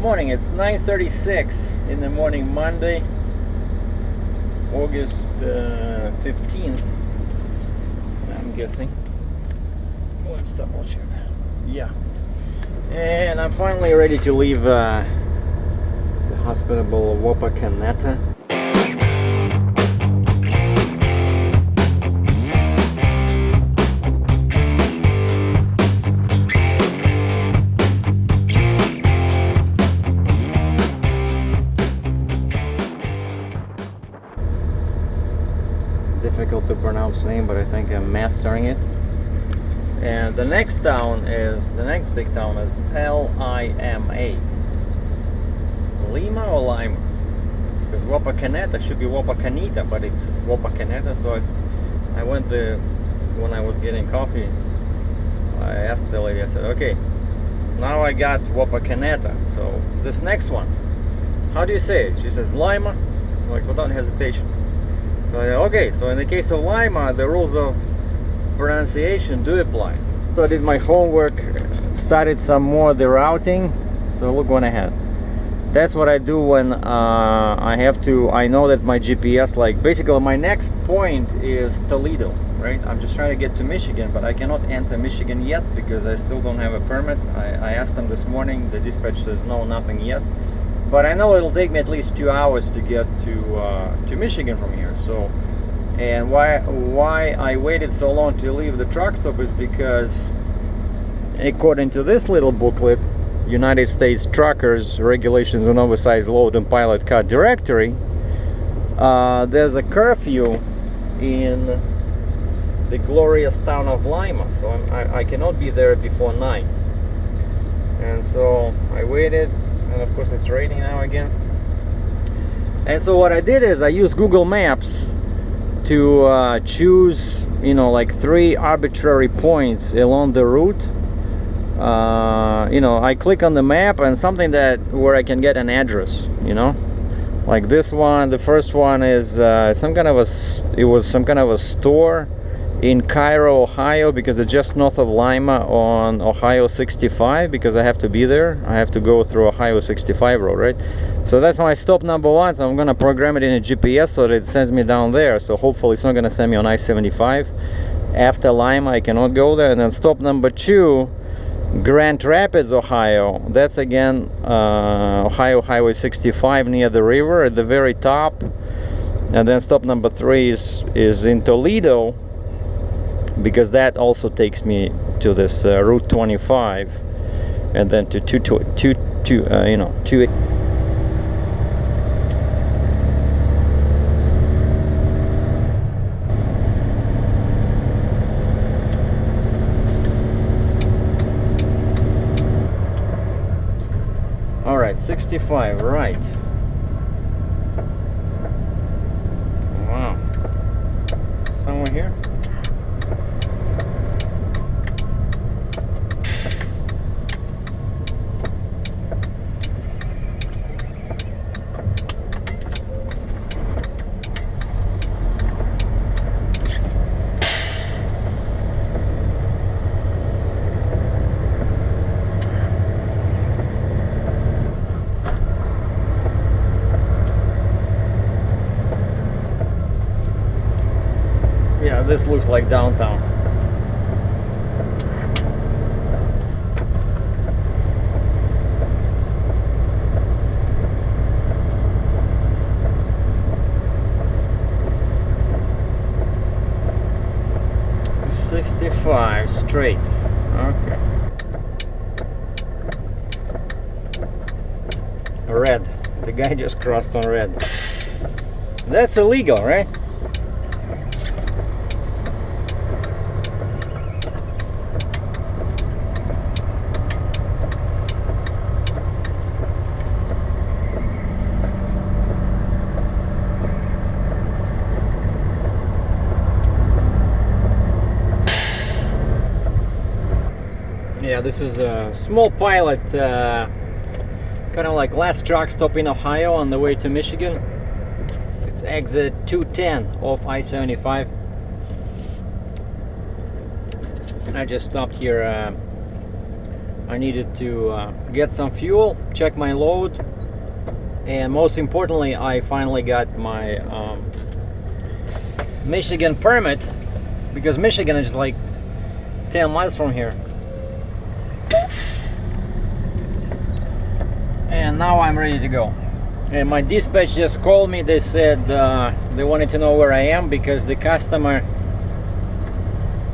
morning. It's 9:36 in the morning, Monday, August 15th, I'm guessing. Let's double check. Yeah. And I'm finally ready to leave the hospitable Wapakoneta. Difficult to pronounce name, but I think I'm mastering it. And the next big town is Lima. Lima or Lima? Because Wapakoneta should be Wapakoneta, but it's Wapakoneta. So I went there when I was getting coffee. I asked the lady, I said, okay, now I got Wapakoneta. So this next one, how do you say it? She says Lima, like without hesitation. So okay, so in the case of Lima, the rules of pronunciation do apply. So I did my homework, studied some more the routing. So look what I had. That's what I do when I know that my GPS, like basically my next point is Toledo, right? I'm just trying to get to Michigan, but I cannot enter Michigan yet because I still don't have a permit. I asked them this morning, the dispatch says no, nothing yet. But I know it'll take me at least 2 hours to get to Michigan from here. So, and why I waited so long to leave the truck stop is because, according to this little booklet, United States Truckers Regulations on Oversized Load and Pilot Car Directory, there's a curfew in the glorious town of Lima. So I cannot be there before 9. And so I waited. And of course it's raining now again. And so what I did is I used Google Maps to choose, like 3 arbitrary points along the route. I click on the map and something where I can get an address, like this one. The first one is some kind of a store in Cairo, Ohio, because it's just north of Lima on OH-65, because I have to be there. I have to go through OH-65 road, right? So that's my stop number 1. So I'm gonna program it in a GPS so that it sends me down there. So hopefully it's not gonna send me on I-75. After Lima, I cannot go there. And then stop number 2, Grand Rapids, Ohio. That's again Ohio Highway 65 near the river at the very top. And then stop number 3 is in Toledo, because that also takes me to this Route 25, and then to 2. All right, 65, right? Wow, somewhere here. Yeah, this looks like downtown. .65 straight. Okay. Red. The guy just crossed on red. That's illegal, right? Yeah, this is a small pilot, kind of like last truck stop in Ohio on the way to Michigan. It's exit 210 off I-75. I just stopped here I needed to get some fuel, check my load, and most importantly, I finally got my Michigan permit, because Michigan is like 10 miles from here. And now I'm ready to go. And my dispatch just called me. They said they wanted to know where I am, because the customer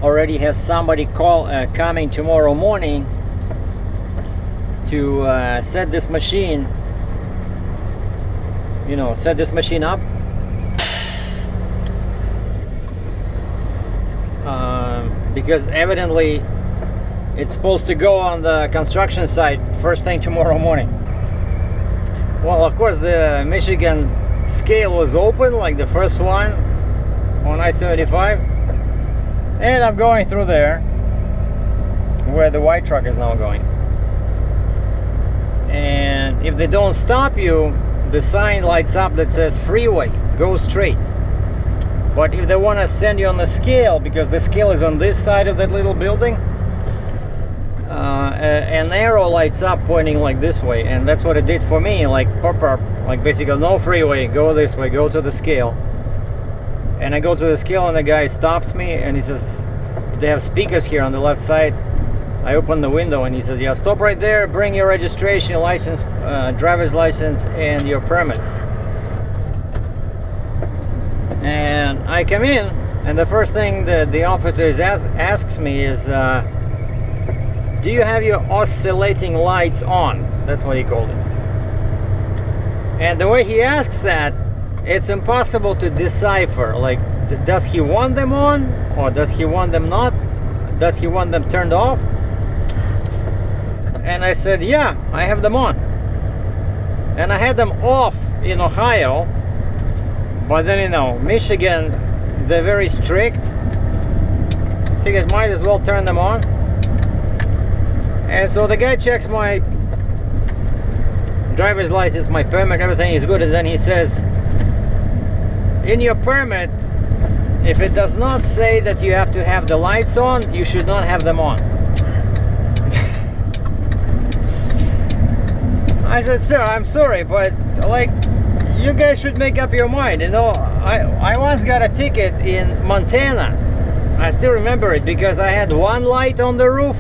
already has somebody coming tomorrow morning to set this machine, you know, set this machine up. Because evidently it's supposed to go on the construction site first thing tomorrow morning. Well, of course, the Michigan scale was open, like the first one on I-75, and I'm going through there where the white truck is now going. And if they don't stop you, the sign lights up that says freeway, go straight. But if they want to send you on the scale, because the scale is on this side of that little building, an arrow lights up pointing like this way, and that's what it did for me, like pop up, like basically no freeway, go this way, go to the scale. And I go to the scale and the guy stops me and he says, they have speakers here on the left side. I open the window and he says, yeah, stop right there, bring your registration, license, driver's license, and your permit. And I come in, and the first thing that the officer asks me is, do you have your oscillating lights on? That's what he called it. And the way he asks that, it's impossible to decipher. Like, does he want them on, or does he want them not? Does he want them turned off? And I said, yeah, I have them on. And I had them off in Ohio. But then, you know, Michigan, they're very strict. Figured might as well turn them on. And so the guy checks my driver's license, my permit, everything is good. And then he says, in your permit, if it does not say that you have to have the lights on, you should not have them on. I said, sir, I'm sorry, but like, you guys should make up your mind. You know, I once got a ticket in Montana. I still remember it, because I had one light on the roof,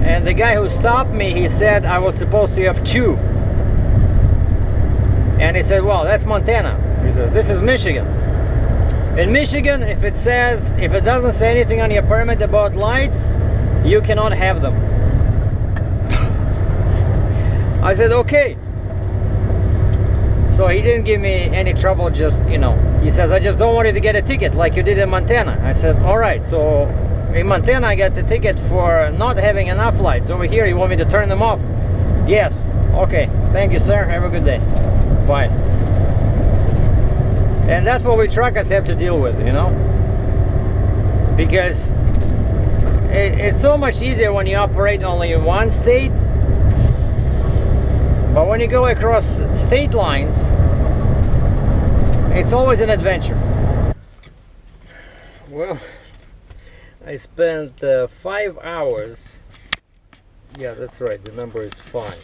and the guy who stopped me, he said I was supposed to have two. And he said, well, that's Montana. He says, this is Michigan. In Michigan, if it doesn't say anything on your permit about lights, you cannot have them. I said, okay. So he didn't give me any trouble, just, you know, he says, I just don't want you to get a ticket like you did in Montana. I said, all right. So in Montana, I got the ticket for not having enough lights. Over here, you want me to turn them off? Yes. Okay. Thank you, sir. Have a good day. Bye. And that's what we truckers have to deal with, you know, because it's so much easier when you operate only in one state. But when you go across state lines, it's always an adventure. Well, I spent 5 hours. Yeah, that's right. The number is 5.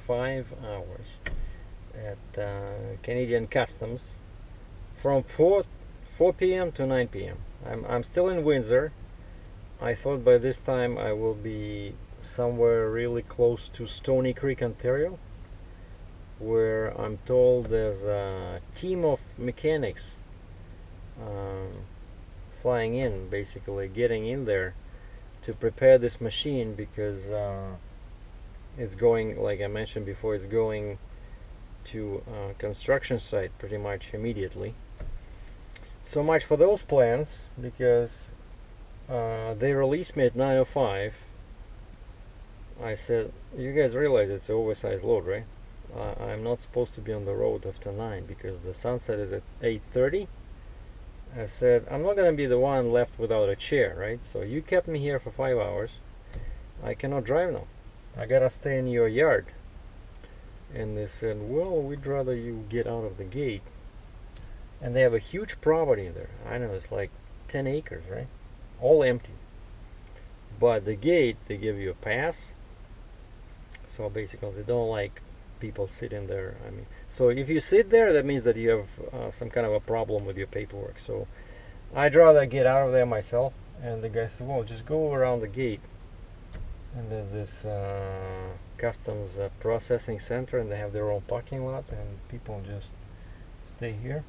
5 hours at Canadian Customs from 4 p.m. to 9 p.m. I'm still in Windsor. I thought by this time I will be somewhere really close to Stony Creek, Ontario, where I'm told there's a team of mechanics flying in, basically getting in there to prepare this machine, because it's going, like I mentioned before, it's going to a construction site pretty much immediately. So much for those plans, because they released me at 9:05. I said, you guys realize it's an oversized load, right? I'm not supposed to be on the road after 9, because the sunset is at 8:30. I said, I'm not going to be the one left without a chair, right? So you kept me here for 5 hours. I cannot drive now. I gotta stay in your yard. And they said, well, we'd rather you get out of the gate. And they have a huge property there. I know, it's like 10 acres, right? All empty. but the gate, they give you a pass. So basically they don't like people sitting there. I mean, so if you sit there, that means that you have some kind of a problem with your paperwork. So I'd rather get out of there myself. And the guy said, well, just go around the gate, and there's this customs processing center, and they have their own parking lot, and people just stay here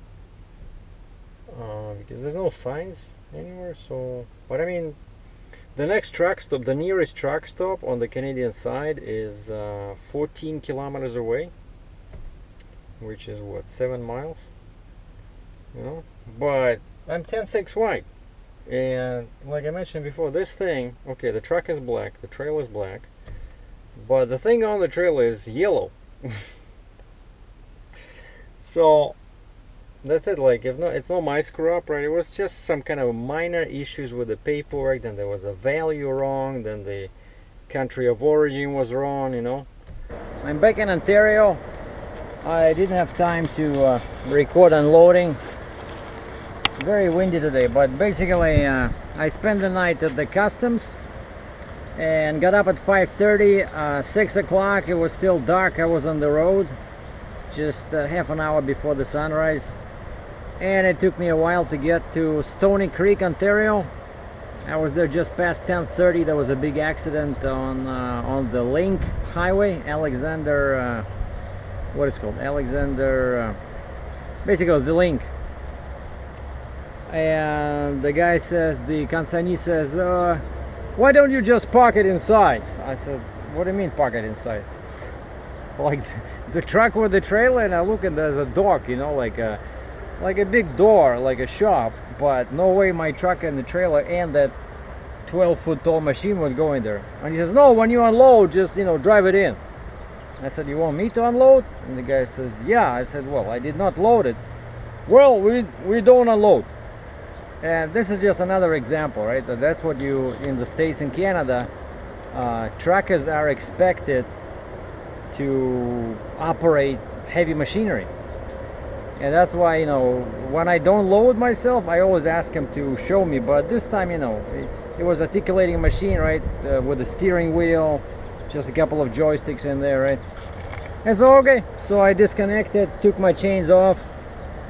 because there's no signs anywhere. So, but I mean, the next truck stop, the nearest truck stop on the Canadian side is 14 kilometers away, which is what, 7 miles, you know. But I'm 10.6 wide, and like I mentioned before, this thing, okay, the truck is black, the trailer is black, but the thing on the trailer is yellow. So that's it. Like, if not, it's not my screw up, right? It was just some kind of minor issues with the paperwork. Then there was a value wrong, then the country of origin was wrong, you know. I'm back in Ontario. I didn't have time to record unloading. Very windy today, but basically I spent the night at the customs and got up at 5:30. 6 o'clock, it was still dark. I was on the road just half an hour before the sunrise, and it took me a while to get to Stony Creek, Ontario. I was there just past 10:30. There was a big accident on the Link Highway, Alexander, what is it called? Alexander, basically the Link. And the guy says, the consignee says, why don't you just park it inside? I said, what do you mean park it inside? Like the truck with the trailer, and I look and there's a dock, you know, like a big door, like a shop, but no way my truck and the trailer and that 12-foot tall machine would go in there. And he says, no, when you unload, just, you know, drive it in. I said, you want me to unload? And the guy says, yeah. I said, well, I did not load it. Well, we don't unload. And this is just another example, right? That's what you, in the States and Canada, truckers are expected to operate heavy machinery. And that's why, you know, when I don't load myself, I always ask him to show me. But this time, you know, it was articulating machine, right? With the steering wheel, just a couple of joysticks in there, right? And so, okay, so I disconnected, took my chains off,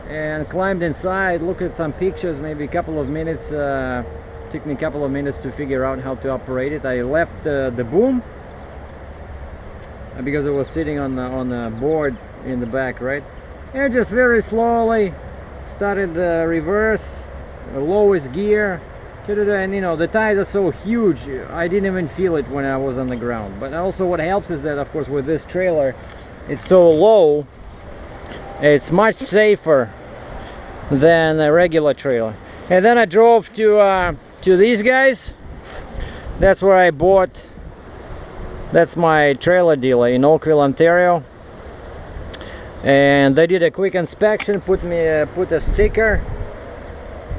and climbed inside, looked at some pictures, maybe a couple of minutes. Took me a couple of minutes to figure out how to operate it. I left the boom because it was sitting on the board in the back, right? And just very slowly started the reverse, the lowest gear, and you know, the tires are so huge, I didn't even feel it when I was on the ground. But also what helps is that, of course, with this trailer, it's so low, it's much safer than a regular trailer. And then I drove to these guys. That's where I bought, that's my trailer dealer in Oakville, Ontario. And they did a quick inspection, put a sticker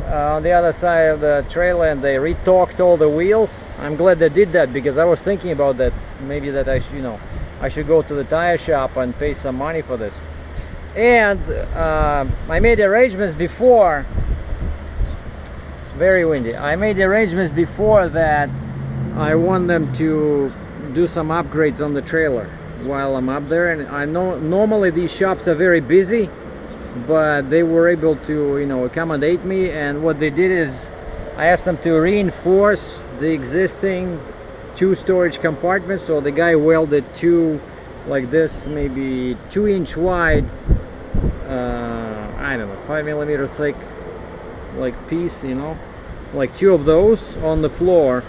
on the other side of the trailer, and they retorqued all the wheels. I'm glad they did that, because I was thinking about that, maybe that I should, you know, I should go to the tire shop and pay some money for this. And I made arrangements before, very windy, I made arrangements before that I want them to do some upgrades on the trailer while I'm up there. And I know normally these shops are very busy, but they were able to, you know, accommodate me. And what they did is I asked them to reinforce the existing 2 storage compartments. So the guy welded 2 like this, maybe 2-inch wide, I don't know, 5mm thick, like piece, you know, like 2 of those on the floor.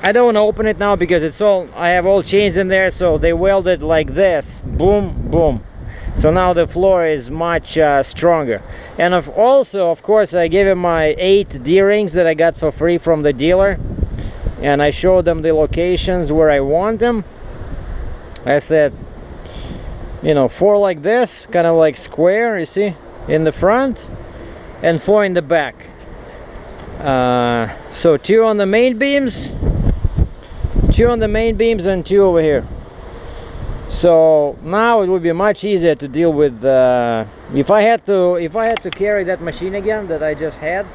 I don't want to open it now because it's all, I have all chains in there, so they welded like this, boom, boom. So now the floor is much stronger. And also, of course, I gave him my 8 D-rings that I got for free from the dealer, and I showed them the locations where I want them. I said, you know, 4 like this, kind of like square, you see, in the front, and 4 in the back. So 2 on the main beams, 2 on the main beams, and 2 over here. So now it would be much easier to deal with. If I had to carry that machine again that I just had,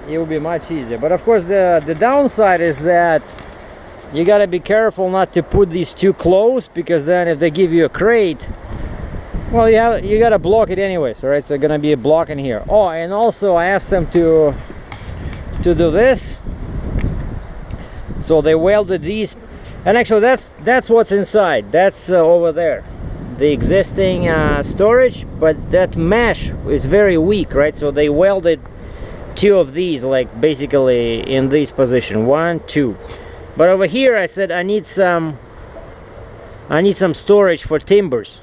it will be much easier. But of course the downside is that you got to be careful not to put these too close, because then if they give you a crate, well, you got to block it anyways. All right, so gonna be a block in here. Oh, and also I asked them to do this, so they welded these, and actually that's what's inside. That's over there, the existing storage, but that mesh is very weak, right? So they welded two of these, like basically in this position, 1, 2. But over here I said I need some storage for timbers.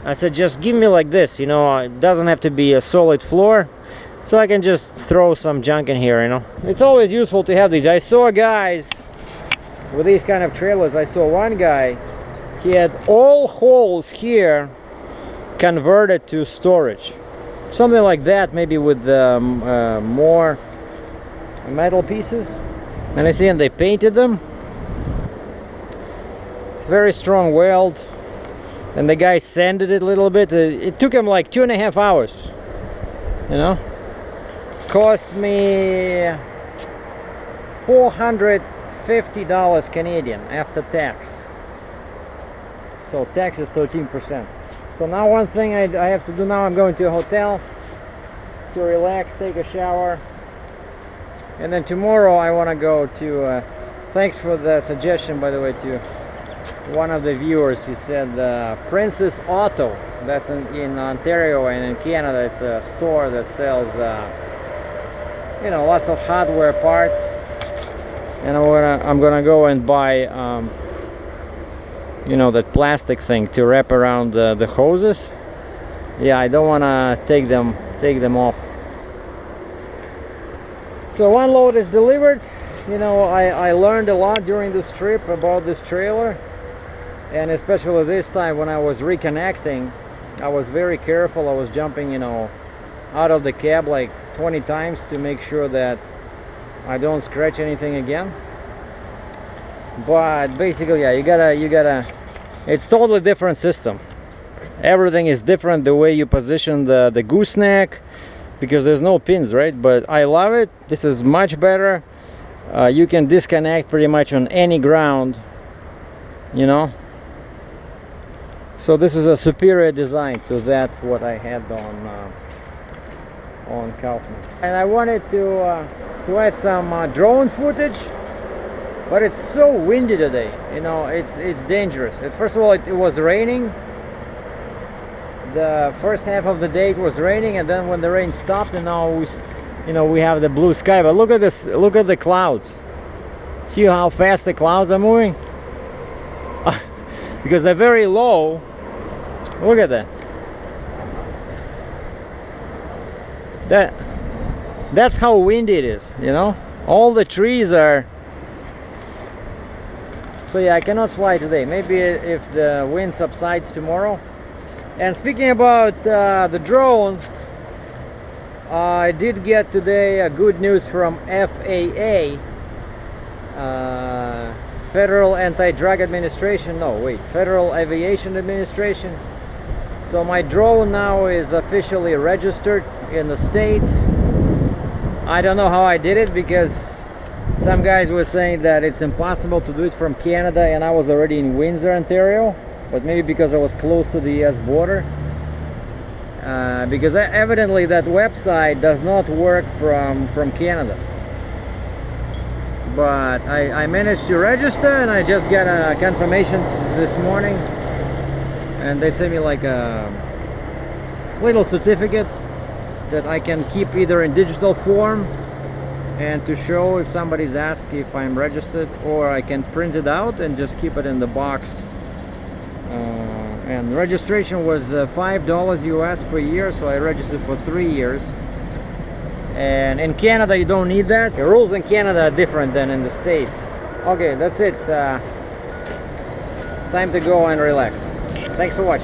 I said just give me like this, you know, it doesn't have to be a solid floor, so I can just throw some junk in here, you know. It's always useful to have these. I saw guys with these kind of trailers. I saw one guy, he had all holes here converted to storage, something like that, maybe with more metal pieces. And I see, and they painted them. It's very strong weld, and the guy sanded it a little bit. It took him like 2.5 hours, you know. Cost me $450 Canadian after tax. So tax is 13%. So now one thing I have to do now, I'm going to a hotel to relax, take a shower, and then tomorrow I want to go to thanks for the suggestion, by the way, to one of the viewers. He said Princess Auto, that's in Ontario, and in Canada it's a store that sells you know, lots of hardware parts. And I'm gonna go and buy you know, that plastic thing to wrap around the hoses. Yeah, I don't want to take them off. So one load is delivered. You know, I learned a lot during this trip about this trailer, and especially this time when I was reconnecting, I was very careful. I was jumping, you know, out of the cab like 20 times to make sure that I don't scratch anything again. But basically, yeah, you gotta it's totally different system. Everything is different, the way you position the gooseneck, because there's no pins, right? But I love it. This is much better. You can disconnect pretty much on any ground, you know. So this is a superior design to that what I had on Kaufman. And I wanted to add some drone footage, but it's so windy today, you know. It's dangerous. First of all, it was raining. The first half of the day it was raining, and then when the rain stopped, and now we have the blue sky. But look at this, look at the clouds. See how fast the clouds are moving? Because they're very low. Look at that. That's how windy it is, you know. All the trees are. So yeah, I cannot fly today. Maybe if the wind subsides tomorrow. And speaking about the drone, I did get today a good news from FAA, Federal Anti-Drug Administration. No, wait, Federal Aviation Administration. So my drone now is officially registered in the States. I don't know how I did it, because some guys were saying that it's impossible to do it from Canada, and I was already in Windsor, Ontario. But maybe because I was close to the US border. Because evidently that website does not work from Canada. But I managed to register, and I just got a confirmation this morning. And they sent me like a little certificate that I can keep either in digital form and to show if somebody's asked if I'm registered, or I can print it out and just keep it in the box. And registration was $5 US per year, so I registered for 3 years. And in Canada you don't need that. The rules in Canada are different than in the States. Okay, that's it. Time to go and relax. Thanks for watching.